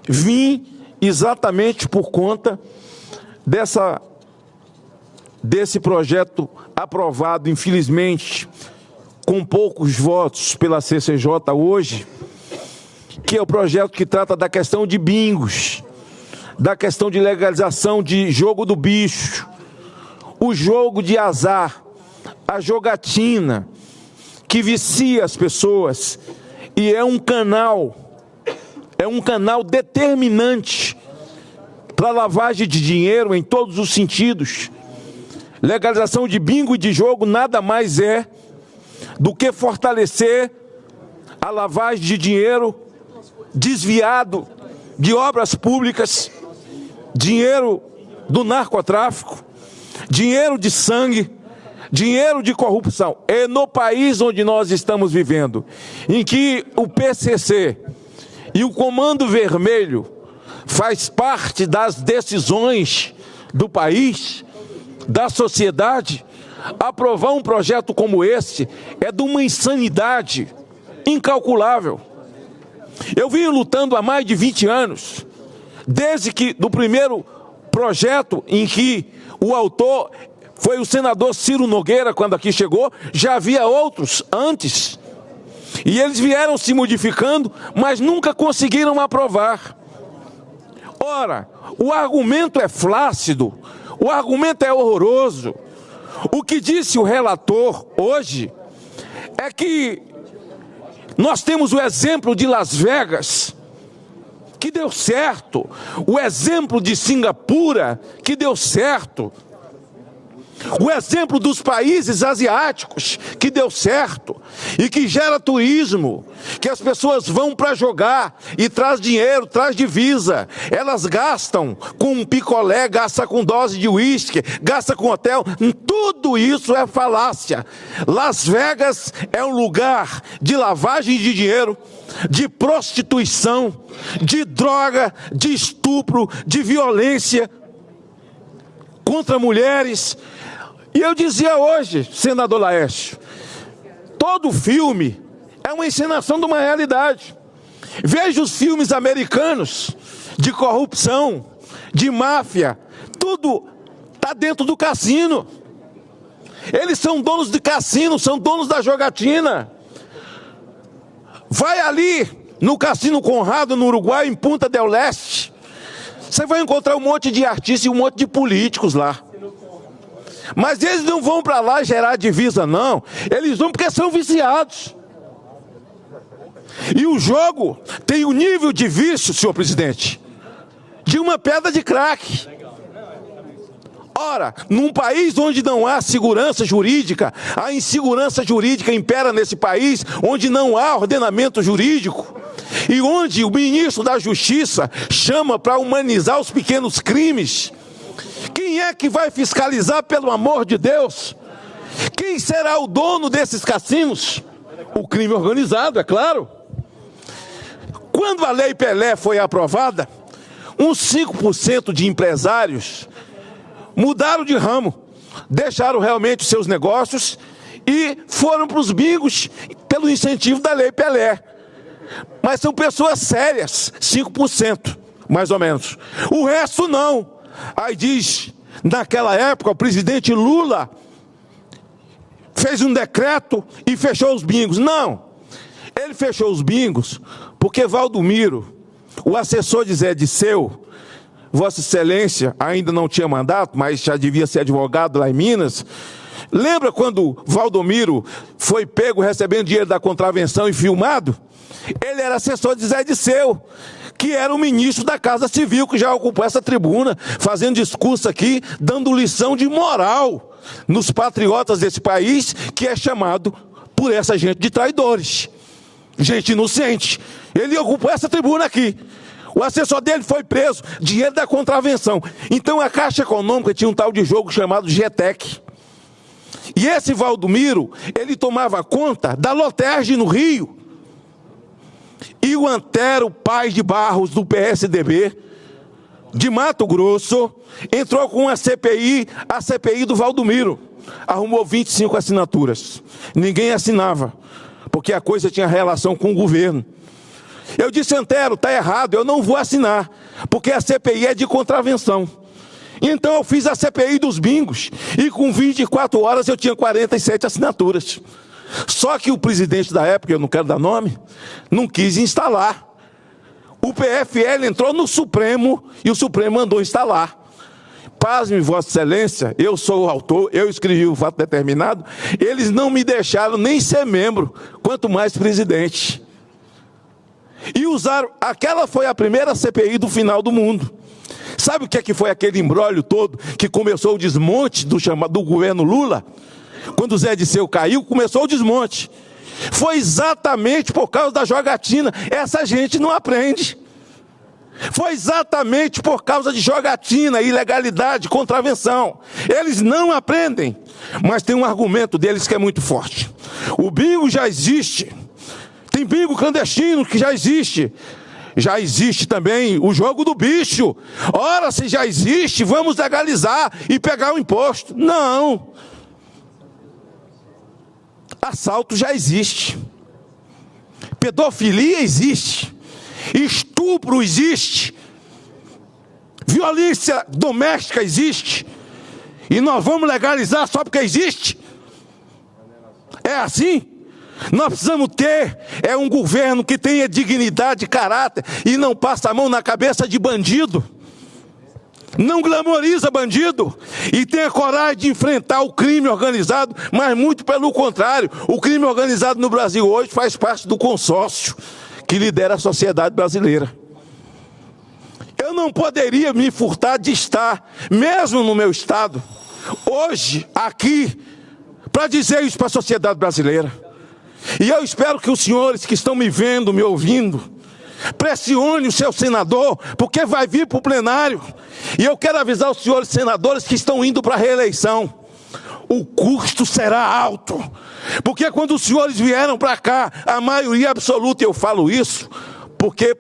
vim exatamente por conta desse projeto aprovado, infelizmente, com poucos votos pela CCJ hoje, que é o projeto que trata da questão de bingos, da questão de legalização de jogo do bicho, o jogo de azar, a jogatina, que vicia as pessoas e é um canal determinante para lavagem de dinheiro em todos os sentidos. Legalização de bingo e de jogo nada mais é do que fortalecer a lavagem de dinheiro desviado de obras públicas, dinheiro do narcotráfico, dinheiro de sangue, dinheiro de corrupção. É no país onde nós estamos vivendo, em que o PCC e o Comando Vermelho faz parte das decisões do país, da sociedade, aprovar um projeto como esse é de uma insanidade incalculável. Eu vim lutando há mais de 20 anos, desde que do primeiro projeto em que o autor foi o senador Ciro Nogueira, quando aqui chegou, já havia outros antes. E eles vieram se modificando, mas nunca conseguiram aprovar. Ora, o argumento é flácido, o argumento é horroroso. O que disse o relator hoje é que nós temos o exemplo de Las Vegas, que deu certo, o exemplo de Singapura, que deu certo, o exemplo dos países asiáticos, que deu certo e que gera turismo, que as pessoas vão para jogar e traz dinheiro, traz divisa. Elas gastam com picolé, gastam com dose de uísque, gastam com hotel. Tudo isso é falácia. Las Vegas é um lugar de lavagem de dinheiro, de prostituição, de droga, de estupro, de violência contra mulheres. E eu dizia hoje, senador Laércio, todo filme é uma encenação de uma realidade. Veja os filmes americanos de corrupção, de máfia, tudo está dentro do cassino. Eles são donos de cassino, são donos da jogatina. Vai ali no Cassino Conrado, no Uruguai, em Punta del Este, você vai encontrar um monte de artistas e um monte de políticos lá. Mas eles não vão para lá gerar divisa, não. Eles vão porque são viciados. E o jogo tem o nível de vício, senhor presidente, de uma pedra de crack. Ora, num país onde não há segurança jurídica, a insegurança jurídica impera nesse país, onde não há ordenamento jurídico, e onde o ministro da Justiça chama para humanizar os pequenos crimes, quem é que vai fiscalizar, pelo amor de Deus? Quem será o dono desses cassinos? O crime organizado, é claro. Quando a Lei Pelé foi aprovada, uns 5% de empresários mudaram de ramo, deixaram realmente os seus negócios e foram para os bingos pelo incentivo da Lei Pelé. Mas são pessoas sérias, 5%, mais ou menos. O resto não. Aí diz, naquela época, o presidente Lula fez um decreto e fechou os bingos. Não, ele fechou os bingos porque Valdomiro, o assessor de Zé Disseu, Vossa Excelência ainda não tinha mandato, mas já devia ser advogado lá em Minas. Lembra quando Valdomiro foi pego recebendo dinheiro da contravenção e filmado? Ele era assessor de Zé Disseu, que era o ministro da Casa Civil, que já ocupou essa tribuna, fazendo discurso aqui, dando lição de moral nos patriotas desse país, que é chamado por essa gente de traidores, gente inocente. Ele ocupou essa tribuna aqui. O assessor dele foi preso, dinheiro da contravenção. Então a Caixa Econômica tinha um tal de jogo chamado GETEC. E esse Valdomiro, ele tomava conta da Lotérgia no Rio. E o Antero Paz de Barros, do PSDB, de Mato Grosso, entrou com a CPI do Valdomiro. Arrumou 25 assinaturas. Ninguém assinava, porque a coisa tinha relação com o governo. Eu disse, Antero, está errado, eu não vou assinar, porque a CPI é de contravenção. Então eu fiz a CPI dos bingos, e com 24 horas eu tinha 47 assinaturas. Só que o presidente da época, eu não quero dar nome, não quis instalar. O PFL entrou no Supremo, e o Supremo mandou instalar. Pasme, Vossa Excelência, eu sou o autor, eu escrevi o fato determinado, eles não me deixaram nem ser membro, quanto mais presidente. E usaram, aquela foi a primeira CPI do final do mundo. Sabe o que é que foi aquele imbróglio todo, que começou o desmonte do governo Lula? Quando o Zé Disseu caiu, começou o desmonte. Foi exatamente por causa da jogatina. Essa gente não aprende. Foi exatamente por causa de jogatina, ilegalidade, contravenção. Eles não aprendem. Mas tem um argumento deles que é muito forte. O bingo já existe. Tem bingo clandestino que já existe. Já existe também o jogo do bicho. Ora, se já existe, vamos legalizar e pegar o imposto. Não. Assalto já existe. Pedofilia existe. Estupro existe. Violência doméstica existe. E nós vamos legalizar só porque existe? É assim? Nós precisamos ter um governo que tenha dignidade, caráter e não passa a mão na cabeça de bandido. Não glamoriza bandido e tenha coragem de enfrentar o crime organizado, mas muito pelo contrário. O crime organizado no Brasil hoje faz parte do consórcio que lidera a sociedade brasileira. Eu não poderia me furtar de estar, mesmo no meu estado, hoje, aqui, para dizer isso para a sociedade brasileira. E eu espero que os senhores que estão me vendo, me ouvindo, pressione o seu senador, porque vai vir para o plenário. E eu quero avisar os senhores senadores que estão indo para a reeleição. O custo será alto. Porque quando os senhores vieram para cá, a maioria absoluta, eu falo isso, porque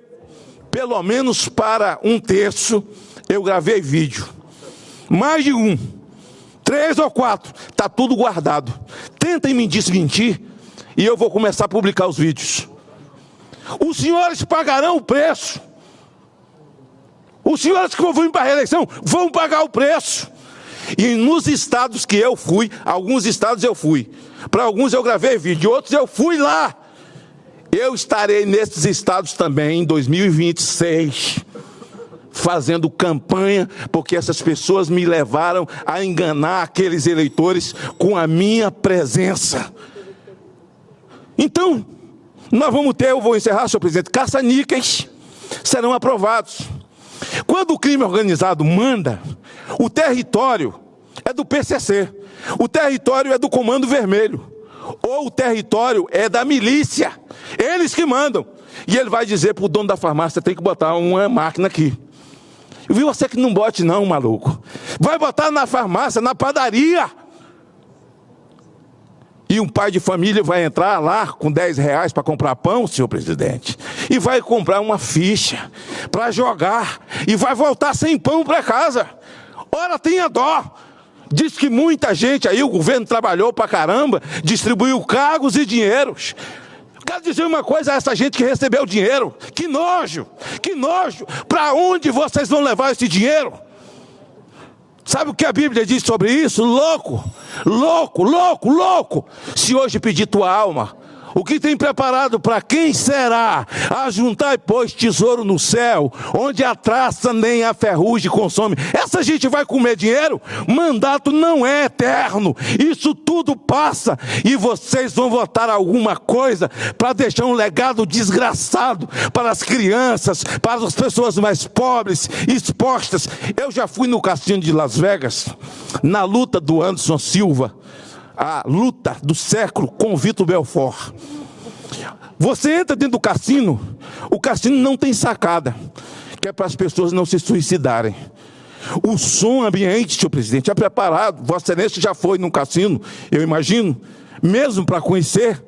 pelo menos para 1/3 eu gravei vídeo. Mais de 1, 3 ou 4, está tudo guardado. Tentem me desmentir e eu vou começar a publicar os vídeos. Os senhores pagarão o preço. Os senhores que vão vir para a reeleição vão pagar o preço. E nos estados que eu fui, alguns estados eu fui, para alguns eu gravei vídeo, outros eu fui lá. Eu estarei nesses estados também em 2026, fazendo campanha, porque essas pessoas me levaram a enganar aqueles eleitores com a minha presença. Então, nós vamos ter, eu vou encerrar, senhor presidente, caça-níqueis serão aprovados. Quando o crime organizado manda, o território é do PCC, o território é do Comando Vermelho, ou o território é da milícia, eles que mandam. E ele vai dizer para o dono da farmácia, tem que botar uma máquina aqui. Eu vi você que não bote não, maluco. Vai botar na farmácia, na padaria. E um pai de família vai entrar lá com R$10 para comprar pão, senhor presidente, e vai comprar uma ficha para jogar, e vai voltar sem pão para casa. Ora, tenha dó. Diz que muita gente aí, o governo trabalhou para caramba, distribuiu cargos e dinheiros. Quero dizer uma coisa a essa gente que recebeu dinheiro. Que nojo, que nojo. Para onde vocês vão levar esse dinheiro? Sabe o que a Bíblia diz sobre isso? Louco, louco, louco, louco. Se hoje pedir tua alma, o que tem preparado para quem será? Ajuntai, pois, tesouro no céu, onde a traça nem a ferrugem consome. Essa gente vai comer dinheiro? Mandato não é eterno. Isso tudo passa. E vocês vão votar alguma coisa para deixar um legado desgraçado para as crianças, para as pessoas mais pobres, expostas. Eu já fui no cassino de Las Vegas, na luta do Anderson Silva, a luta do século com Vitor Belfort. Você entra dentro do cassino, o cassino não tem sacada, que é para as pessoas não se suicidarem. O som ambiente, senhor presidente, é preparado. Vossa Excelência já foi num cassino, eu imagino, mesmo para conhecer.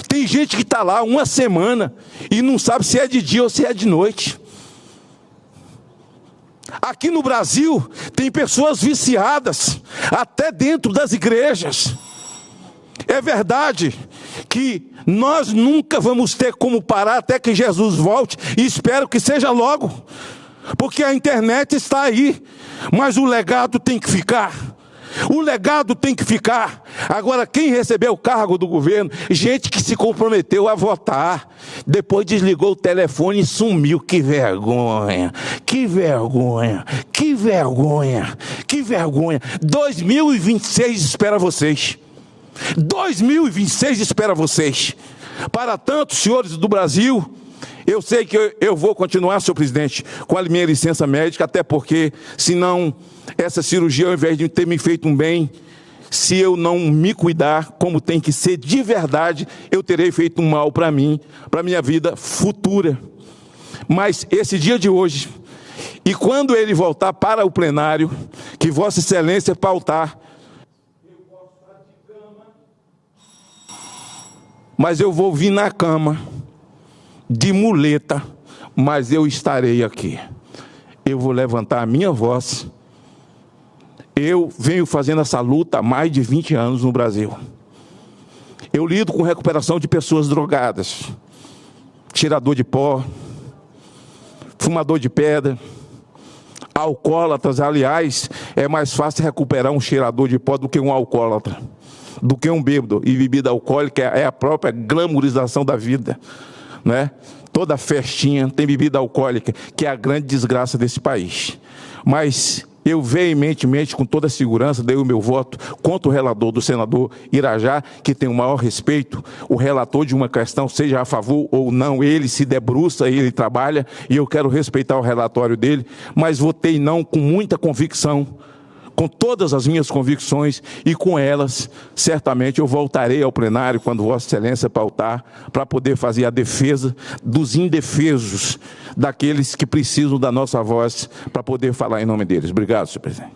Tem gente que está lá uma semana e não sabe se é de dia ou se é de noite. Aqui no Brasil, tem pessoas viciadas, até dentro das igrejas. É verdade que nós nunca vamos ter como parar até que Jesus volte, e espero que seja logo, porque a internet está aí, mas o legado tem que ficar. O legado tem que ficar. Agora, quem recebeu o cargo do governo, gente que se comprometeu a votar, depois desligou o telefone e sumiu. Que vergonha, que vergonha, que vergonha, que vergonha. 2026 espera vocês. 2026 espera vocês. Para tanto, senhores do Brasil, eu sei que eu vou continuar, senhor presidente, com a minha licença médica, até porque, senão, essa cirurgia, ao invés de ter me feito um bem, se eu não me cuidar, como tem que ser de verdade, eu terei feito um mal para mim, para a minha vida futura. Mas esse dia de hoje, e quando ele voltar para o plenário, que Vossa Excelência pautar, eu posso estar de cama, mas eu vou vir na cama, de muleta, mas eu estarei aqui. Eu vou levantar a minha voz. Eu venho fazendo essa luta há mais de 20 anos no Brasil. Eu lido com recuperação de pessoas drogadas, tirador de pó, fumador de pedra, alcoólatras. Aliás, é mais fácil recuperar um cheirador de pó do que um alcoólatra, do que um bêbado. E bebida alcoólica é a própria glamorização da vida, né? Toda festinha tem bebida alcoólica, que é a grande desgraça desse país. Mas eu veementemente, com toda a segurança, dei o meu voto contra o relator do senador Irajá, que tem o maior respeito. O relator de uma questão, seja a favor ou não, ele se debruça, ele trabalha, e eu quero respeitar o relatório dele, mas votei não com muita convicção, com todas as minhas convicções, e com elas, certamente eu voltarei ao plenário quando Vossa Excelência pautar, para poder fazer a defesa dos indefesos, daqueles que precisam da nossa voz, para poder falar em nome deles. Obrigado, senhor presidente.